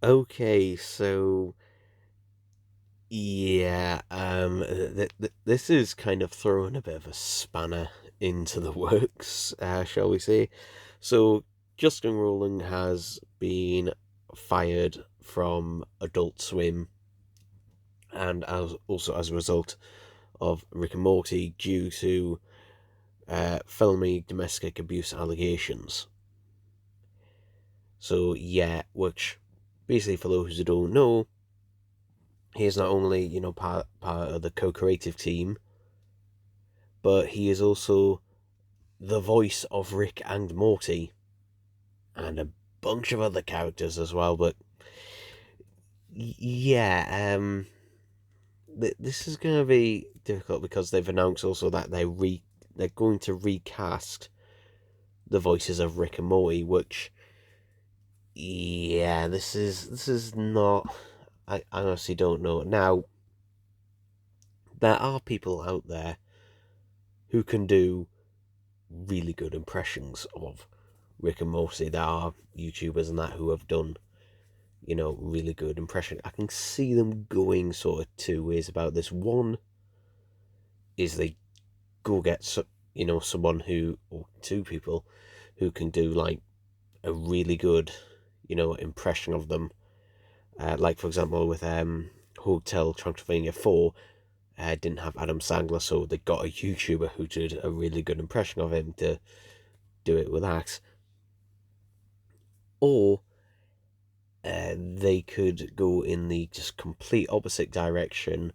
Okay, so this is kind of throwing a bit of a spanner into the works, shall we say? So, Justin Rowling has been fired from Adult Swim, and also as a result of Rick and Morty due to filming domestic abuse allegations. So, yeah, which basically, for those who don't know, he is not only part of the co-creative team, but he is also the voice of Rick and Morty and a bunch of other characters as well. But yeah, this is going to be difficult because they've announced also that they're going to recast the voices of Rick and Morty, which yeah, this is not. I honestly don't know. Now there are people out there who can do really good impressions of Rick and Morty. There are YouTubers and that who have done, really good impression. I can see them going sort of two ways about this. One is they go get someone who, or two people who can do like a really good, impression of them. Like for example with Hotel Transylvania 4, didn't have Adam Sandler, so they got a YouTuber who did a really good impression of him to do it with that. Or they could go in the just complete opposite direction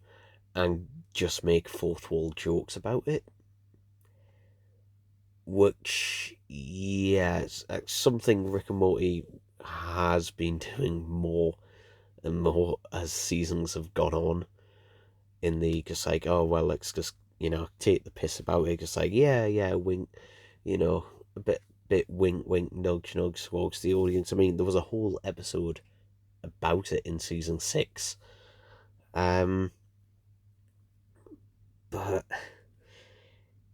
and just make fourth wall jokes about it. Which, yes, something Rick and Morty has been doing more and more as seasons have gone on. In the just like, oh well, let's just take the piss about it. Just like, yeah, wink, a bit wink, wink, nudge, nudge towards the audience. I mean, there was a whole episode about it in season 6. Um, but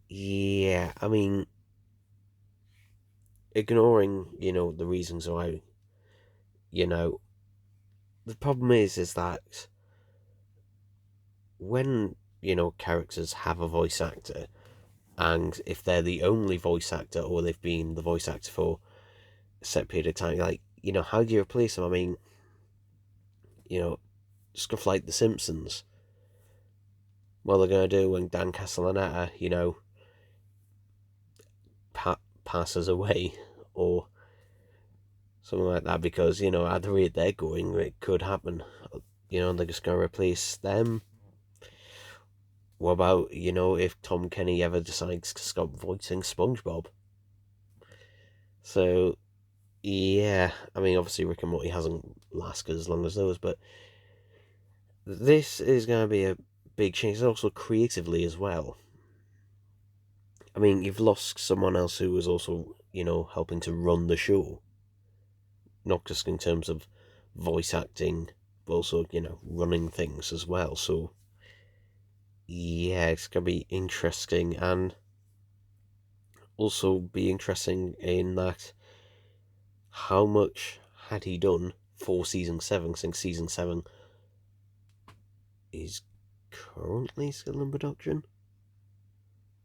yeah, I mean, ignoring the reasons why, you know, the problem is that when characters have a voice actor, and if they're the only voice actor or they've been the voice actor for a set period of time, like how do you replace them? I mean, you know, stuff like The Simpsons. What they're gonna do when Dan Castellaneta, passes away, or something like that, because at the rate they're going, it could happen. They're just gonna replace them. What about if Tom Kenny ever decides to stop voicing SpongeBob? So yeah, I mean obviously Rick and Morty hasn't lasted as long as those, but this is gonna be a big change. Also creatively as well. I mean, you've lost someone else who was also, helping to run the show, not just in terms of voice acting, but also, running things as well. So, yeah, it's going to be interesting, and also be interesting in that how much had he done for season 7, since season 7 is currently still in production.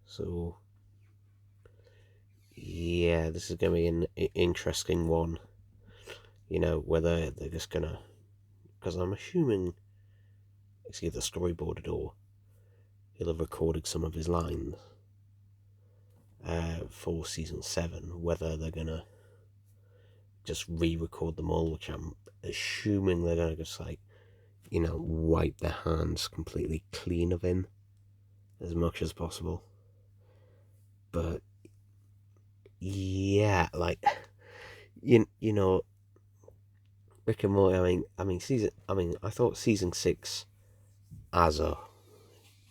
So, yeah, this is going to be an interesting one. Whether they're just going to, because I'm assuming it's either storyboarded or he'll have recorded some of his lines for season 7. Whether they're gonna just re-record them all, which I'm assuming they're gonna just like wipe their hands completely clean of him as much as possible. But yeah, like you know Rick and Morty. I thought season 6 as a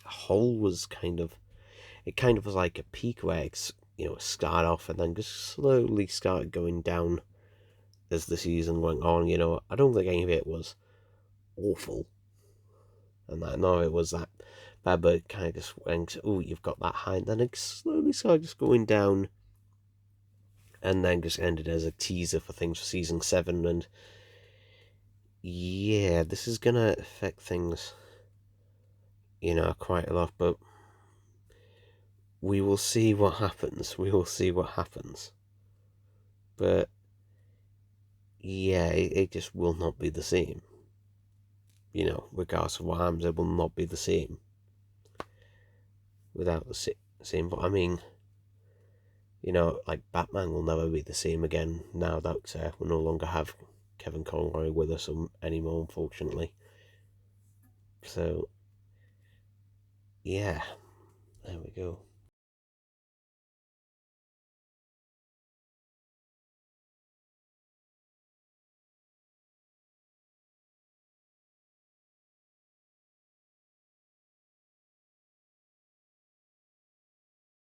whole was kind of was like a peak where it started off and then just slowly started going down as the season went on. I don't think any of it was awful, and that no, it was that bad, but it kind of just went, oh, you've got that high, and then it slowly started just going down, and then just ended as a teaser for things for season 7. And yeah, this is gonna affect things, quite a lot, but we will see what happens. We will see what happens. But yeah, it just will not be the same. Regardless of what happens, it will not be the same without the same. But I mean, like Batman will never be the same again now that we no longer have Kevin Conroy with us anymore, unfortunately. So, yeah, there we go.